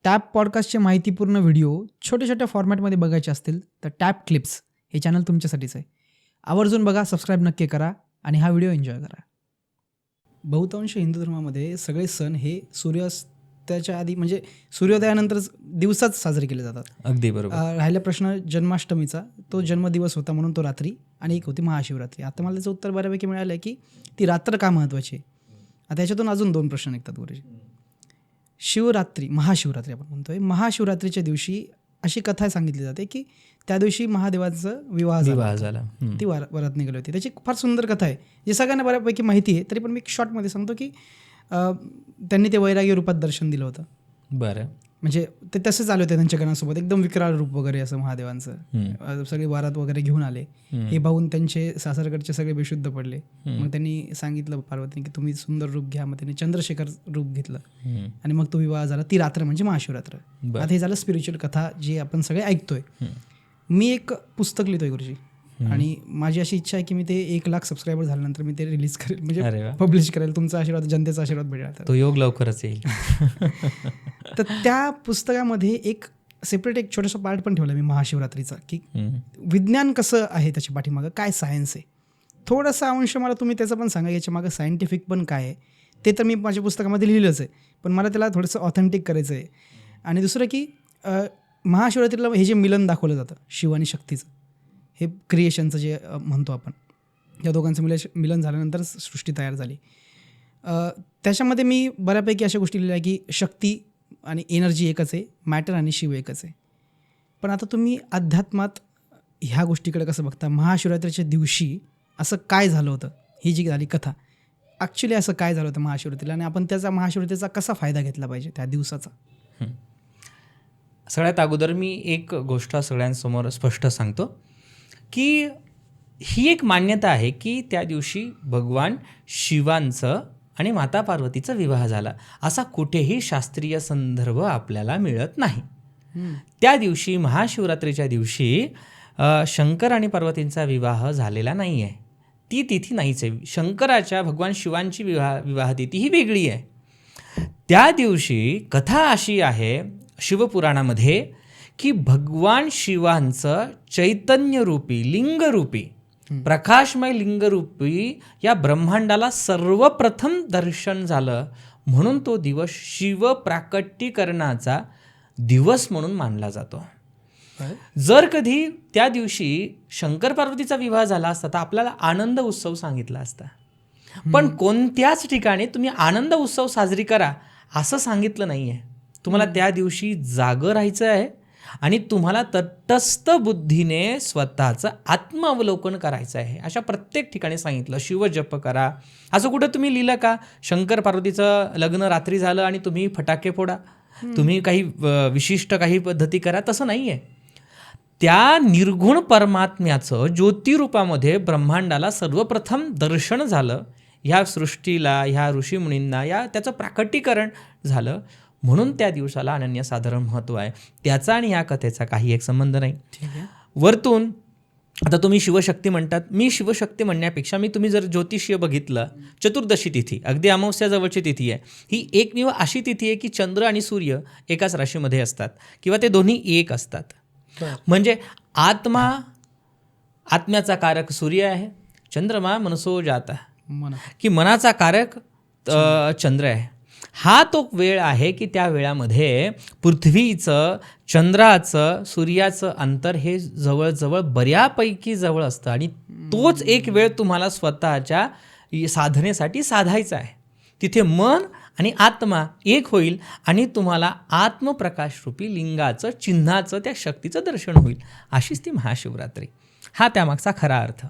Tap पॉडकास्टचे माहितीपूर्ण video छोट्या छोट्या फॉर्मॅटमध्ये बघायचे असतील तर टॅप क्लिप्स हे चॅनल तुमच्यासाठीच आहे. आवर्जून बघा, सबस्क्राईब नक्की करा आणि हा व्हिडिओ एन्जॉय करा. बहुतांश हिंदू धर्मामध्ये सगळे सण हे सूर्यास्ताच्या आधी म्हणजे सूर्योदयानंतरच दिवसाच साजरे केले जातात. अगदी बरोबर. राहिला प्रश्न जन्माष्टमीचा, तो जन्मदिवस होता म्हणून तो रात्री, आणि एक होती महाशिवरात्री. आता मला त्याचं उत्तर बऱ्यापैकी मिळालं आहे की ती रात्र का महत्त्वाची आहे. आता याच्यातून अजून 2 प्रश्न निघतात गुरुजी. शिवरात्री, महाशिवरात्री आपण म्हणतोय, महाशिवरात्रीच्या दिवशी अशी कथा सांगितली जाते की त्या दिवशी महादेवाचं विवाह झाला. ती वरात निघाली होती. त्याची फार सुंदर कथा आहे जी सगळ्यांना बऱ्यापैकी माहिती आहे, तरी पण मी शॉर्टमध्ये सांगतो की त्यांनी ते वैराग्य रूपात दर्शन दिलं होतं. बरं. म्हणजे ते तसेच आले होते त्यांच्या गणासोबत, एकदम विकराळ रूप वगैरे असं महादेवांचं. सगळे वारात वगैरे घेऊन आले. हे पाहून त्यांचे सासरकडचे सगळे बेशुद्ध पडले. मग त्यांनी सांगितलं पार्वतीने की तुम्ही सुंदर रूप घ्या. मग त्यांनी चंद्रशेखर रूप घेतलं आणि मग तो विवाह झाला. ती रात्र म्हणजे महाशिवरात्र. आता हे झालं स्पिरिच्युअल कथा जी आपण सगळे ऐकतोय. मी एक पुस्तक लिहितोय गुरुजी, आणि माझी अशी इच्छा आहे की मी ते 1,00,000 सबस्क्रायबर झाल्यानंतर मी ते रिलीज करेल, म्हणजे पब्लिश करेल. तुमचा आशीर्वाद, जनतेचा आशीर्वाद भेटेल, तो योग लवकरच येईल. तर त्या पुस्तकामध्ये एक सेपरेट एक छोटासा पार्ट पण ठेवला मी महाशिवरात्रीचा, की विज्ञान कसं आहे त्याच्या पाठीमागं, काय सायन्स आहे. थोडासा अंश मला तुम्ही त्याचं पण सांगा, याच्या मागं सायंटिफिक पण काय आहे. ते तर मी माझ्या पुस्तकामध्ये लिहिलंच आहे, पण मला त्याला थोडंसं ऑथेंटिक करायचं आहे. आणि दुसरं की महाशिवरात्रीला हे जे मिलन दाखवलं जातं शिव आणि शक्तीचं, हे क्रिएशनचं जे म्हणतो आपण, या दोघांचं मिलन झाल्यानंतर सृष्टी तयार झाली. त्याच्यामध्ये मी बऱ्यापैकी अशा गोष्टी लिहिल्या की शक्ती आणि एनर्जी एकच आहे, मॅटर आणि शिव एकच आहे. पण आता तुम्ही अध्यात्मात ह्या गोष्टीकडे कसं बघता? महाशिवरात्रीच्या दिवशी असं काय झालं होतं, ही जी झाली कथा, ॲक्च्युली असं काय झालं होतं महाशिवरात्रीला, आणि आपण त्याचा महाशिवरात्रीचा कसा फायदा घेतला पाहिजे त्या दिवसाचा? सगळ्यात अगोदर मी एक गोष्ट सगळ्यांसमोर स्पष्ट सांगतो की ही एक मान्यता आहे की त्या दिवशी भगवान शिवांचं आणि माता पार्वतीचा विवाह झाला, असा कुठेही शास्त्रीय संदर्भ आपल्याला मिळत नाही. त्या दिवशी, महाशिवरात्रीच्या दिवशी, शंकर आणि पार्वतींचा विवाह झालेला नाही आहे. ती तिथी नाहीच आहे. शंकराच्या, भगवान शिवांची विवाह तिथी ही वेगळी आहे. त्या दिवशी कथा अशी आहे शिवपुराणामध्ये की भगवान शिवांचं चैतन्यरूपी, लिंगरूपी, प्रकाशमय लिंगरूपी या ब्रह्मांडाला सर्वप्रथम दर्शन झालं, म्हणून तो दिवस शिव प्राकट्यीकरणाचा दिवस म्हणून मानला जातो. जर कधी त्या दिवशी शंकर पार्वतीचा विवाह झाला असता तर आपल्याला आनंद उत्सव सांगितला असता, पण कोणत्याच ठिकाणी तुम्ही आनंद उत्सव साजरी करा असं सांगितलं नाही आहे. तुम्हाला त्या दिवशी जागं राहायचं आहे आणि तुम्हाला तटस्थ बुद्धीने स्वतःचं आत्मावलोकन करायचं आहे, अशा प्रत्येक ठिकाणी सांगितलं. शिवजप करा, असं कुठं तुम्ही लिहिलं का? शंकर पार्वतीचं लग्न रात्री झालं आणि तुम्ही फटाके फोडा, तुम्ही काही विशिष्ट काही पद्धती करा, तसं नाही आहे. त्या निर्गुण परमात्म्याचं ज्योतिरूपामध्ये ब्रह्मांडाला सर्वप्रथम दर्शन झालं, ह्या सृष्टीला, ह्या ऋषीमुनींना त्याचं प्राकटीकरण झालं, म्हणून त्या दिवसाला अनन्यसाधारण महत्त्व आहे. त्याचा आणि या कथेचा काही एक संबंध नाही. वरतून आता तुम्ही शिवशक्ती म्हणतात, मी शिवशक्ती म्हणण्यापेक्षा तुम्ही जर ज्योतिषीय बघितलं, चतुर्दशी तिथी, अगदी अमावस्या जवळची तिथी आहे, ही एकमेव अशी तिथी आहे की चंद्र आणि सूर्य एकाच राशीमध्ये असतात किंवा ते दोन्ही एक असतात. म्हणजे आत्म्याचा कारक सूर्य आहे, चंद्रमा मनसो जाता, की मनाचा कारक चंद्र आहे. हा तो वेळ आहे की त्या वेळामध्ये पृथ्वीचं, चंद्राचं, सूर्याचं अंतर हे जवळजवळ बऱ्यापैकी जवळ असतं, आणि तोच एक वेळ तुम्हाला स्वतःच्या साधनेसाठी साधायचा आहे. तिथे मन आणि आत्मा एक होईल आणि तुम्हाला आत्मप्रकाशरूपी लिंगाचं, चिन्हाचं, त्या शक्तीचं दर्शन होईल. अशीच ती महाशिवरात्री. हा त्यामागचा खरा अर्थ.